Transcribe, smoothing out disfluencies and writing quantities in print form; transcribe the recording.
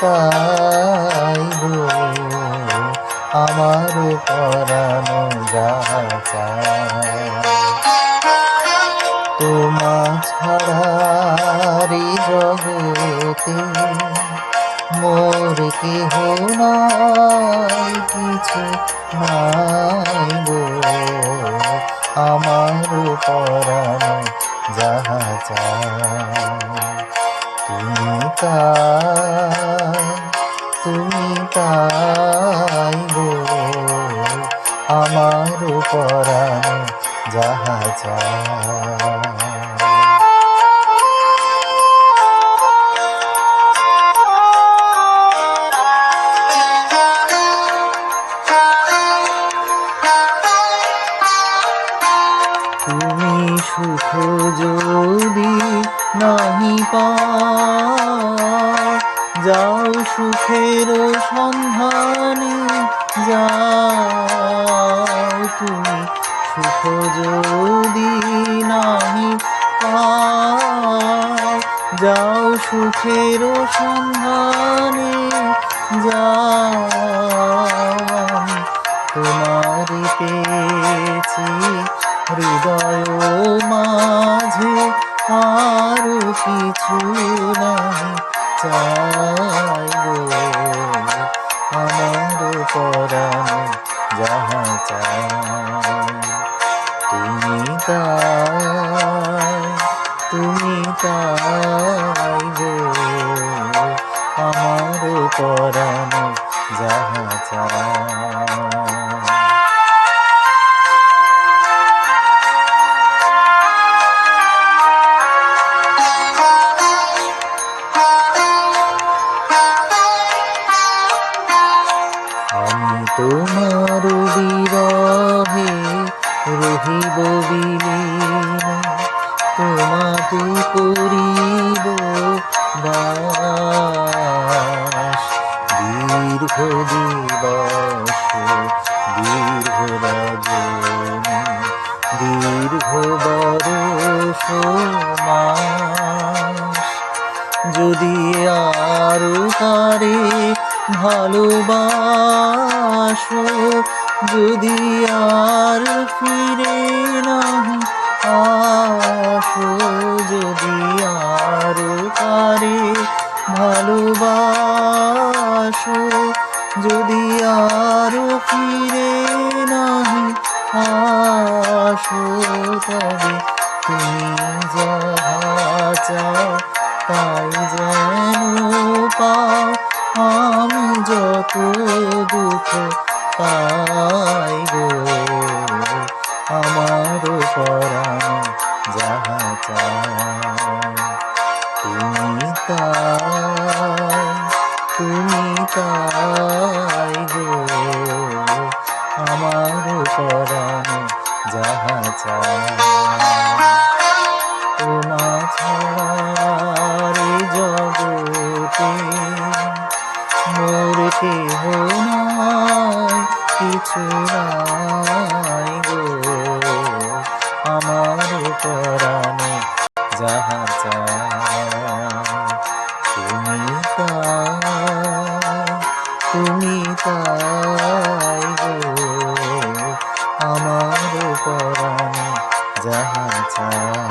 তাই গো আমার পরানো যাহা চায়। তোমা ছাড়ারি জগতে মোর কেহ নাই, কিছু নাই গো আমার পরানো যাহা চায়। তুমি তাই গো আমার পরানো যাহা চায়। তুমি সুখ যদি নাহি পাও, যাও সুখের সন্ধানে যাও। তুমি সুখ যদি নাহি পাও, যাও সুখের সন্ধানে যাও। তোমারি পেয়েছি হৃদয় মাঝে, আর কিছু নাই চাই গো আমার পরানো যাহা চায়। তুমি তাই গো আমার পরানো যাহা চায়। আমি তোমার বিরহে রহিব বিলীন, তোমাতে করিব বাস। দীর্ঘ দিবস দীর্ঘ রজনী, দীর্ঘ বরষ মাস। যদি আরো কারে ভালোবাসো, যদি আর ফিরে নাহি আসো, যদি আর কারে ভালোবাসো, যদি আর ফিরে নাহি আসো, তবে তুমি যাহা চাও তাই যেন পাও। আমি যত দুঃখ পাই গো আমার পরানো যাহা চায়। তুমি তাই গো আমার পরানো যাহা চায়। তোমা ছাড়া জগতে মোর কেহ নাই, কিছু নাই গো আমার পরানো যাহা চায়। তুমি তাই গো আমার পরানো যাহা চায়।